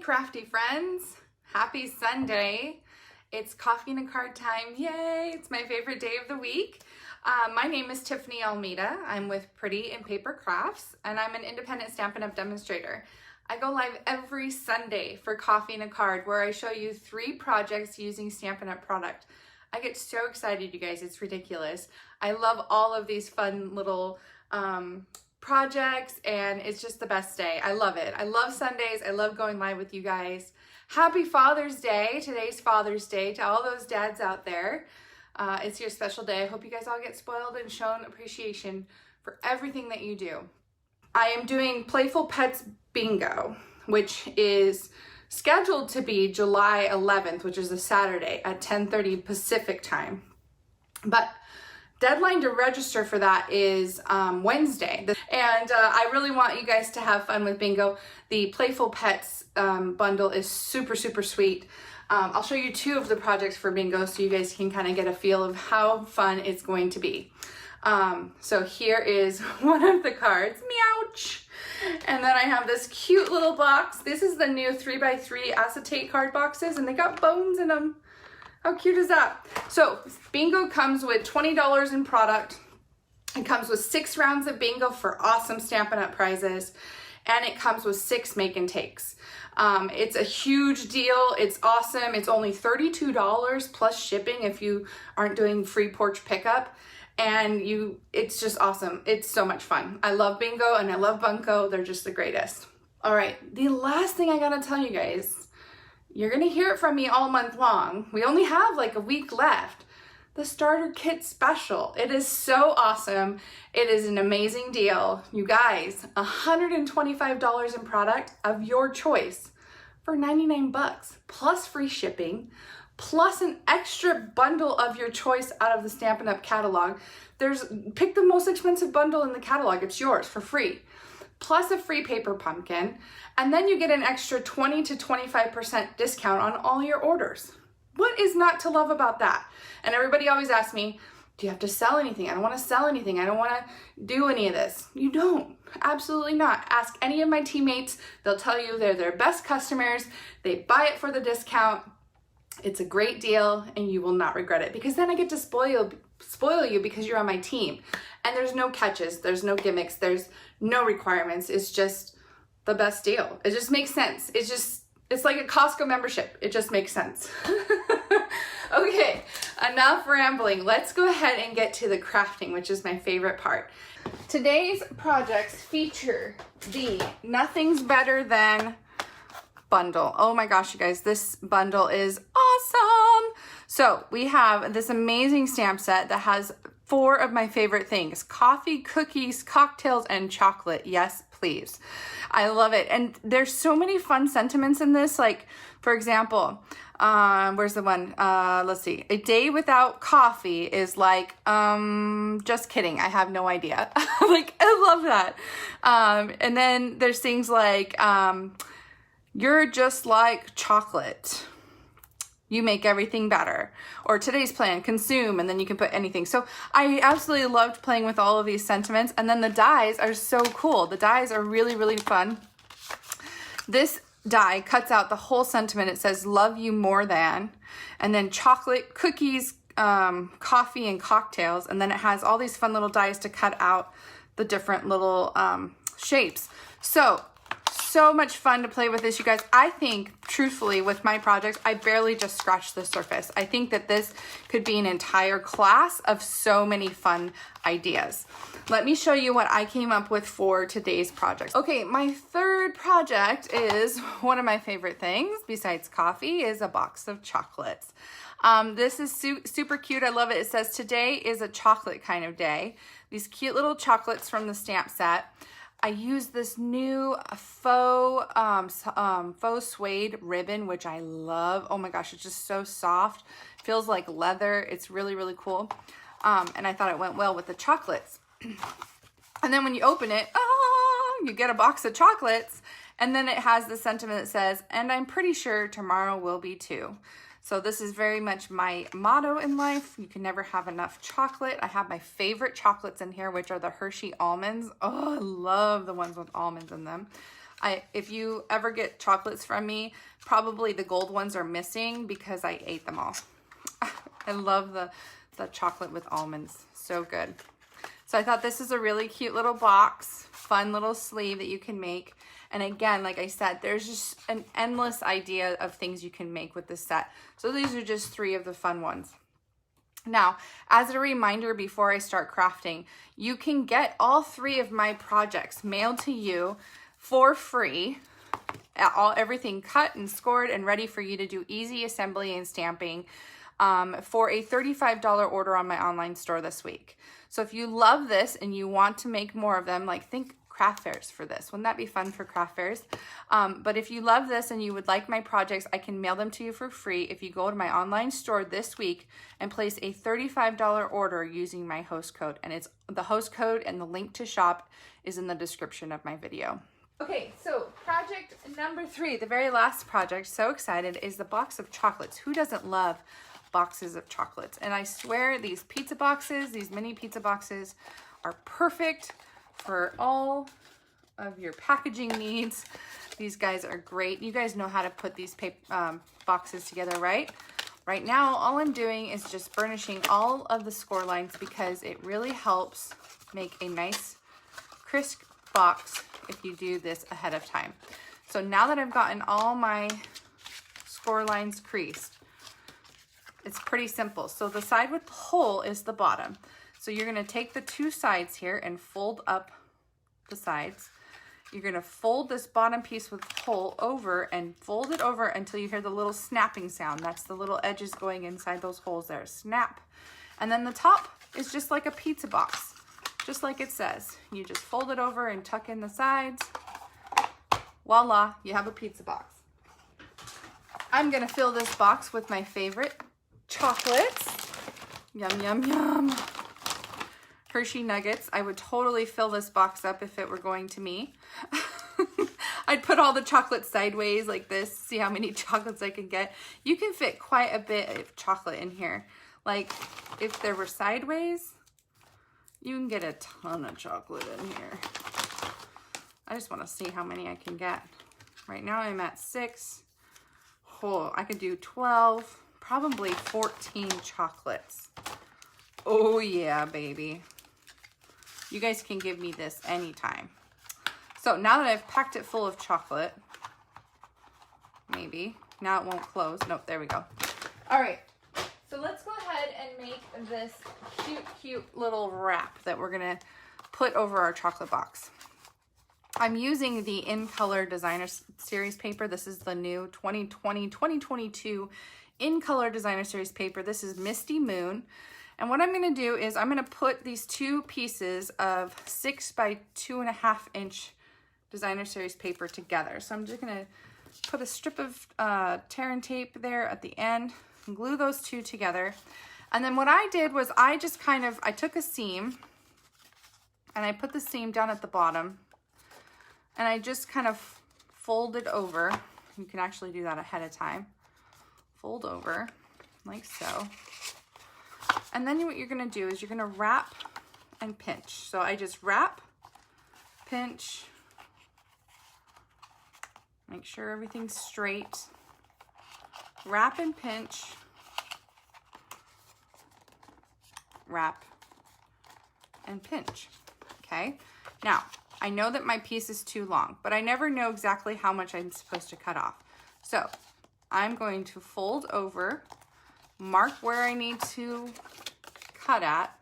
crafty friends, happy Sunday. It's coffee and a card time, yay! It's my favorite day of the week. My name is Tiffany Almeida. I'm with Pretty in Paper Crafts and I'm an independent Stampin' Up! Demonstrator. I go live every Sunday for Coffee and a Card where I show you 3 projects using Stampin' Up! Product. I get so excited, you guys, it's ridiculous. I love all of these fun little projects and it's just the best day. I love it. I love Sundays. I love going live with you guys. Happy Father's Day. Today's Father's Day to all those dads out there. It's your special day. I hope you guys all get spoiled and shown appreciation for everything that you do. I am doing Playful Pets Bingo, which is scheduled to be July 11th, which is a Saturday at 10:30 Pacific time. But deadline to register for that is Wednesday. And I really want you guys to have fun with bingo. The Playful Pets bundle is super, super sweet. I'll show you 2 of the projects for bingo so you guys can kind of get a feel of how fun it's going to be. So here is one of the cards, meouch. And then I have this cute little box. This is the new 3x3 acetate card boxes and they got bones in them. How cute is that? So bingo comes with $20 in product. It comes with 6 rounds of bingo for awesome Stampin' Up! Prizes. And it comes with 6 make and takes. It's a huge deal. It's awesome. It's only $32 plus shipping if you aren't doing free porch pickup. And it's just awesome. It's so much fun. I love bingo and I love bunko. They're just the greatest. All right, the last thing I gotta tell you guys, you're gonna hear it from me all month long. We only have like a week left. The starter kit special. It is so awesome. It is an amazing deal. You guys, $125 in product of your choice for 99 bucks plus free shipping, plus an extra bundle of your choice out of the Stampin' Up! Catalog. Pick the most expensive bundle in the catalog. It's yours for free. Plus a free paper pumpkin. And then you get an extra 20 to 25% discount on all your orders. What is not to love about that? And everybody always asks me, do you have to sell anything? I don't want to sell anything. I don't want to do any of this. You don't. Absolutely not. Ask any of my teammates. They'll tell you they're their best customers. They buy it for the discount. It's a great deal and you will not regret it because then I get to spoil you because you're on my team. And there's no catches. There's no gimmicks. There's no requirements. It's just the best deal. It just makes sense. It's like a Costco membership. It just makes sense. Okay, enough rambling. Let's go ahead and get to the crafting, which is my favorite part. Today's projects feature the Nothing's Better Than bundle. Oh my gosh, you guys, this bundle is awesome. So we have this amazing stamp set that has 4 of my favorite things: coffee, cookies, cocktails, and chocolate. Yes, please. I love it. And there's so many fun sentiments in this. Like, for example, where's the one? Let's see. A day without coffee is like, just kidding. I have no idea. Like, I love that. And then there's things like, you're just like chocolate. You make everything better. Or today's plan, consume, and then you can put anything. So I absolutely loved playing with all of these sentiments. And then the dies are so cool. The dies are really, really fun. This die cuts out the whole sentiment. It says, love you more than, and then chocolate, cookies, coffee, and cocktails. And then it has all these fun little dies to cut out the different little shapes. So much fun to play with this, you guys. I think, truthfully, with my projects, I barely just scratched the surface. I think that this could be an entire class of so many fun ideas. Let me show you what I came up with for today's project. Okay, my third project is one of my favorite things, besides coffee, is a box of chocolates. This is super cute. I love it. It says, today is a chocolate kind of day. These cute little chocolates from the stamp set. I used this new faux suede ribbon, which I love. Oh my gosh, it's just so soft. Feels like leather. It's really, really cool. And I thought it went well with the chocolates. And then when you open it, you get a box of chocolates. And then it has the sentiment that says, and I'm pretty sure tomorrow will be too. So this is very much my motto in life. You can never have enough chocolate. I have my favorite chocolates in here, which are the Hershey almonds. Oh, I love the ones with almonds in them. If you ever get chocolates from me, probably the gold ones are missing because I ate them all. I love the chocolate with almonds. So good. So I thought this is a really cute little box, fun little sleeve that you can make. And again, like I said, there's just an endless idea of things you can make with this set. So these are just 3 of the fun ones. Now, as a reminder before I start crafting, you can get all 3 of my projects mailed to you for free. Everything cut and scored and ready for you to do easy assembly and stamping for a $35 order on my online store this week. So if you love this and you want to make more of them, like think craft fairs for this. Wouldn't that be fun for craft fairs? But if you love this and you would like my projects, I can mail them to you for free if you go to my online store this week and place a $35 order using my host code. And it's the host code and the link to shop is in the description of my video. Okay, so project number 3, the very last project, so excited, is the box of chocolates. Who doesn't love boxes of chocolates? And I swear these pizza boxes, these mini pizza boxes are perfect for all of your packaging needs. These guys are great. You guys know how to put these boxes together, right? Right now, all I'm doing is just burnishing all of the score lines because it really helps make a nice crisp box if you do this ahead of time. So now that I've gotten all my score lines creased, it's pretty simple. So the side with the hole is the bottom. So you're gonna take the 2 sides here and fold up the sides. You're gonna fold this bottom piece with the hole over and fold it over until you hear the little snapping sound. That's the little edges going inside those holes there, snap. And then the top is just like a pizza box, just like it says. You just fold it over and tuck in the sides. Voila, you have a pizza box. I'm gonna fill this box with my favorite chocolates. Yum, yum, yum. Hershey Nuggets. I would totally fill this box up if it were going to me. I'd put all the chocolate sideways like this, see how many chocolates I can get. You can fit quite a bit of chocolate in here. Like if there were sideways, you can get a ton of chocolate in here. I just want to see how many I can get. Right now I'm at 6. Oh, I could do 12, probably 14 chocolates. Oh yeah, baby. You guys can give me this anytime. So now that I've packed it full of chocolate, maybe, now it won't close. Nope, there we go. All right, so let's go ahead and make this cute, cute little wrap that we're gonna put over our chocolate box. I'm using the In Color Designer Series paper. This is the new 2020-2022 In Color Designer Series paper. This is Misty Moon. And what I'm gonna do is I'm gonna put these 2 pieces of 6 by 2.5 inch Designer Series paper together. So I'm just gonna put a strip of tear and tape there at the end and glue those 2 together. And then what I did was I took a seam and I put the seam down at the bottom and I just kind of folded over. You can actually do that ahead of time. Fold over like so. And then what you're gonna do is you're gonna wrap and pinch. So I just wrap, pinch, make sure everything's straight, wrap and pinch, wrap and pinch, okay? Now, I know that my piece is too long, but I never know exactly how much I'm supposed to cut off. So I'm going to fold over, mark where I need to cut at,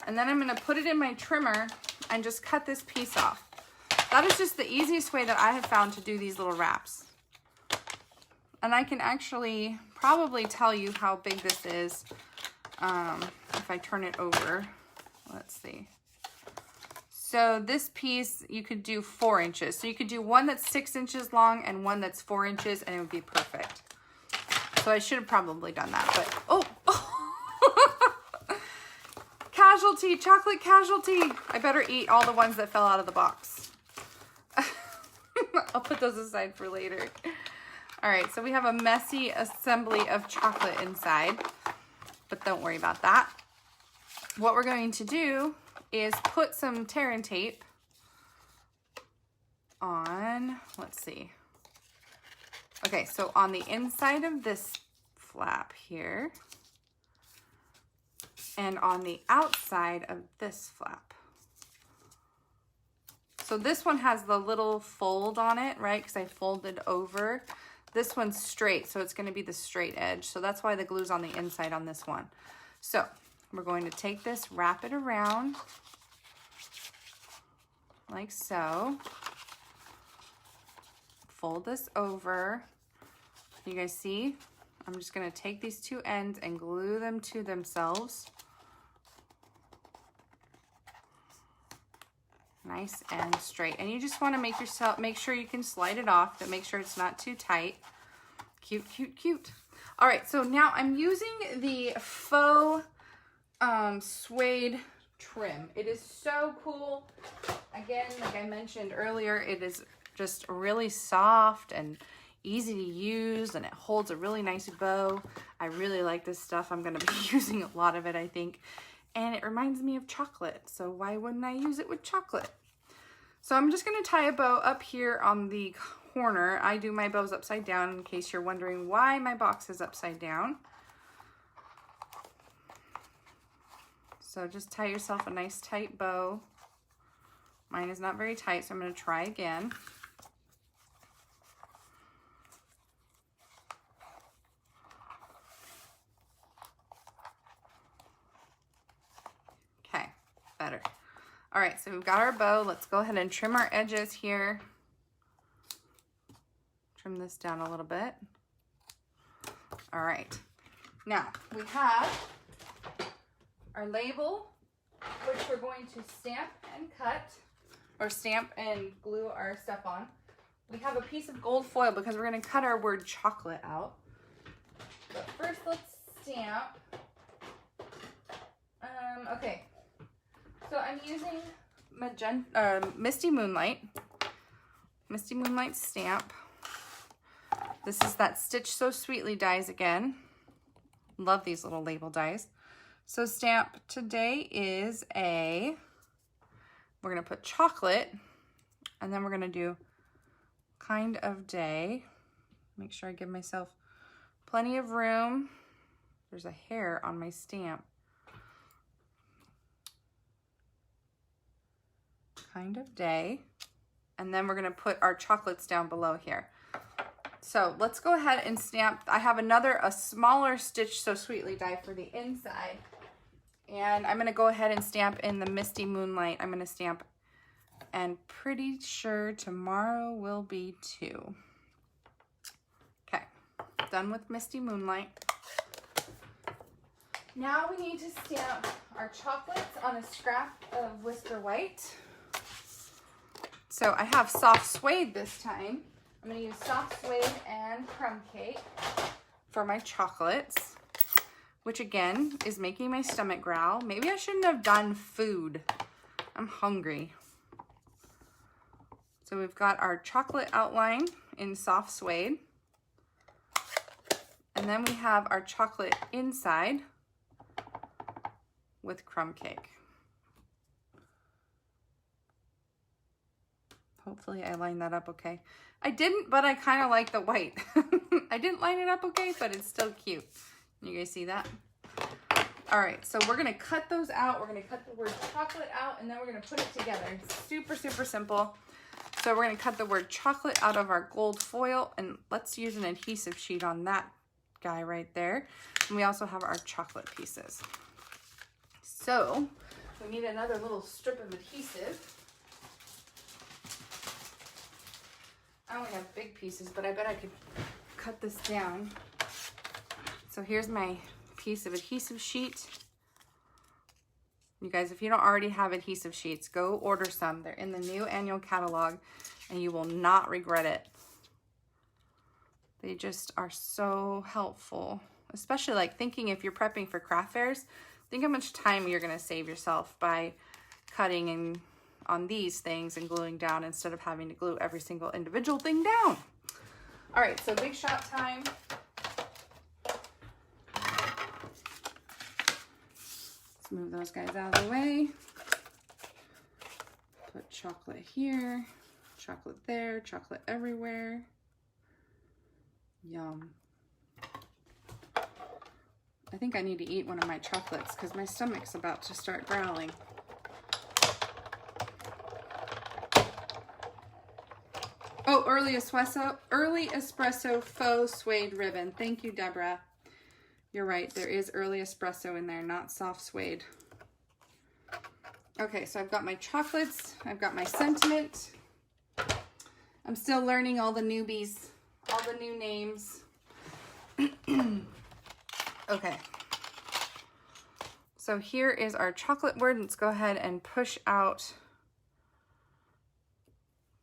and then I'm gonna put it in my trimmer and just cut this piece off. That is just the easiest way that I have found to do these little wraps. And I can actually probably tell you how big this is if I turn it over. Let's see. So this piece, you could do 4 inches. So you could do one that's 6 inches long and one that's 4 inches, and it would be perfect. So I should have probably done that, but oh. Casualty, chocolate casualty. I better eat all the ones that fell out of the box. I'll put those aside for later. All right, so we have a messy assembly of chocolate inside, but don't worry about that. What we're going to do is put some tear and tape on, let's see. Okay, so on the inside of this flap here, and on the outside of this flap. So this one has the little fold on it, right? Because I folded over. This one's straight, so it's going to be the straight edge. So that's why the glue's on the inside on this one. So we're going to take this, wrap it around like so. Fold this over. You guys see? I'm just going to take these two ends and glue them to themselves. Nice and straight. And you just want to make sure you can slide it off, but make sure it's not too tight. Cute, cute, cute. All right, so now I'm using the faux suede trim. It is so cool. Again, like I mentioned earlier, it is just really soft and easy to use, and it holds a really nice bow. I really like this stuff. I'm going to be using a lot of it, I think. And it reminds me of chocolate, so why wouldn't I use it with chocolate? So I'm just going to tie a bow up here on the corner. I do my bows upside down in case you're wondering why my box is upside down. So just tie yourself a nice tight bow. Mine is not very tight, so I'm going to try again. Better. All right, so we've got our bow. Let's go ahead and trim our edges here. Trim this down a little bit. All right. Now, we have our label, which we're going to stamp and cut, or stamp and glue our stuff on. We have a piece of gold foil because we're going to cut our word chocolate out. But first, let's stamp. Okay. So I'm using Misty Moonlight stamp. This is that Stitch So Sweetly dies again. Love these little label dies. So stamp today is we're gonna put chocolate, and then we're gonna do kind of day. Make sure I give myself plenty of room. There's a hair on my stamp. Kind of day, and then we're going to put our chocolates down below here. So let's go ahead and stamp. I have a smaller Stitch So Sweetly die for the inside, and I'm going to go ahead and stamp in the Misty Moonlight. I'm going to stamp, and pretty sure tomorrow will be too. Okay, done with Misty Moonlight. Now we need to stamp our chocolates on a scrap of Whisper White. So I have soft suede this time. I'm going to use soft suede and crumb cake for my chocolates, which again is making my stomach growl. Maybe I shouldn't have done food. I'm hungry. So we've got our chocolate outline in soft suede. And then we have our chocolate inside with crumb cake. Hopefully I lined that up okay. I didn't, but I kind of like the white. I didn't line it up okay, but it's still cute. You guys see that? All right, so we're gonna cut those out. We're gonna cut the word chocolate out, and then we're gonna put it together. Super, super simple. So we're gonna cut the word chocolate out of our gold foil, and let's use an adhesive sheet on that guy right there. And we also have our chocolate pieces. So we need another little strip of adhesive. I only have big pieces, but I bet I could cut this down. So here's my piece of adhesive sheet. You guys, if you don't already have adhesive sheets, go order some. They're in the new annual catalog, and you will not regret it. They just are so helpful, especially like thinking if you're prepping for craft fairs, think how much time you're gonna save yourself by cutting and on these things and gluing down instead of having to glue every single individual thing down. All right, so big shot time. Let's move those guys out of the way. Put chocolate here, chocolate there, chocolate everywhere. Yum. I think I need to eat one of my chocolates because my stomach's about to start growling. Oh, early espresso faux suede ribbon. Thank you, Deborah. You're right, there is early espresso in there, not soft suede. Okay, so I've got my chocolates, I've got my sentiment. I'm still learning all the newbies, all the new names. Okay. So here is our chocolate word. Let's go ahead and push out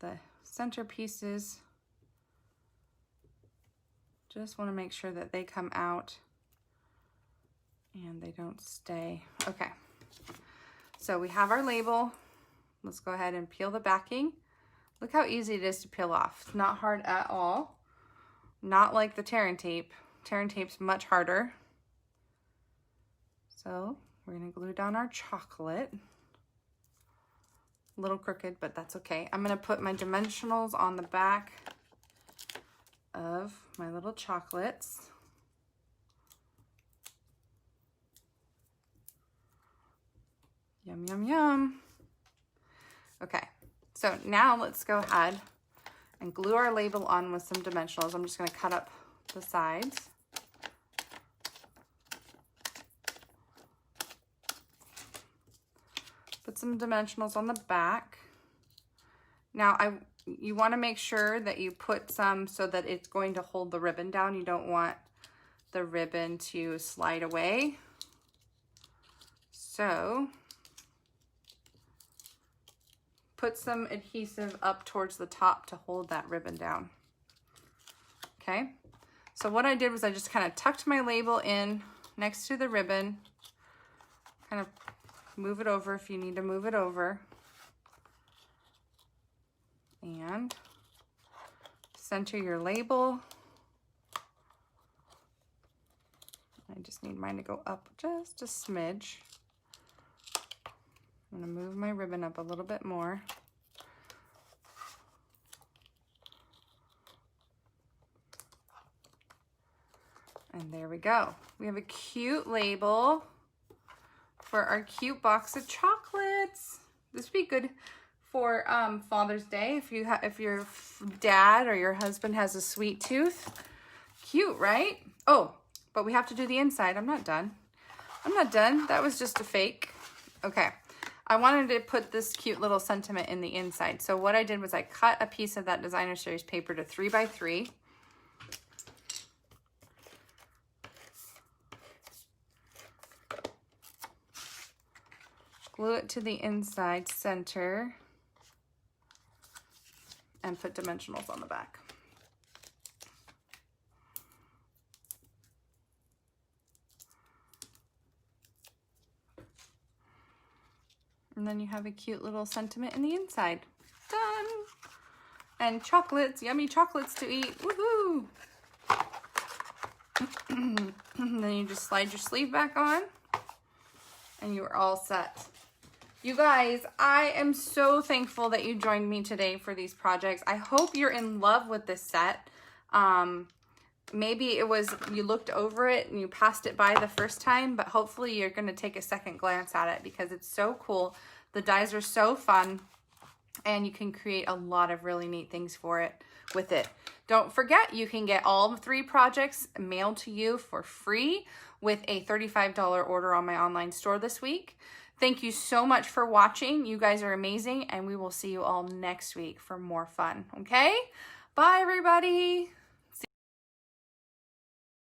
the center pieces. Just want to make sure that they come out and they don't stay. Okay. So we have our label. Let's go ahead and peel the backing. Look how easy it is to peel off. It's not hard at all. Not like the Tear and Tape. Tear and Tape's much harder. So we're gonna glue down our chocolate. A little crooked, but that's okay. I'm gonna put my dimensionals on the back of my little chocolates. Yum, yum, yum. Okay, so now let's go ahead and glue our label on with some dimensionals. I'm just gonna cut up the sides. Put some dimensionals on the back. Now you want to make sure that you put some so that it's going to hold the ribbon down. You don't want the ribbon to slide away. So put some adhesive up towards the top to hold that ribbon down. Okay, so what I did was I just kind of tucked my label in next to the ribbon, kind of move it over if you need to move it over, and center your label. I just need mine to go up just a smidge. I'm gonna move my ribbon up a little bit more. And there we go. We have a cute label for our cute box of chocolates. This would be good for Father's Day if your dad or your husband has a sweet tooth. Cute, right? Oh, but we have to do the inside. I'm not done. I'm not done. That was just a fake. Okay. I wanted to put this cute little sentiment in the inside. So what I did was I cut a piece of that Designer Series paper to 3x3. Glue it to the inside center and put dimensionals on the back. And then you have a cute little sentiment in the inside. Done! And chocolates, yummy chocolates to eat. Woohoo! And then you just slide your sleeve back on and you are all set. You guys, I am so thankful that you joined me today for these projects. I hope you're in love with this set. Maybe it was you looked over it and you passed it by the first time, but hopefully you're going to take a second glance at it because it's so cool. The dies are so fun and you can create a lot of really neat things with it. Don't forget, you can get all 3 projects mailed to you for free with a $35 order on my online store this week. Thank you so much for watching. You guys are amazing, and we will see you all next week for more fun, okay? Bye, everybody.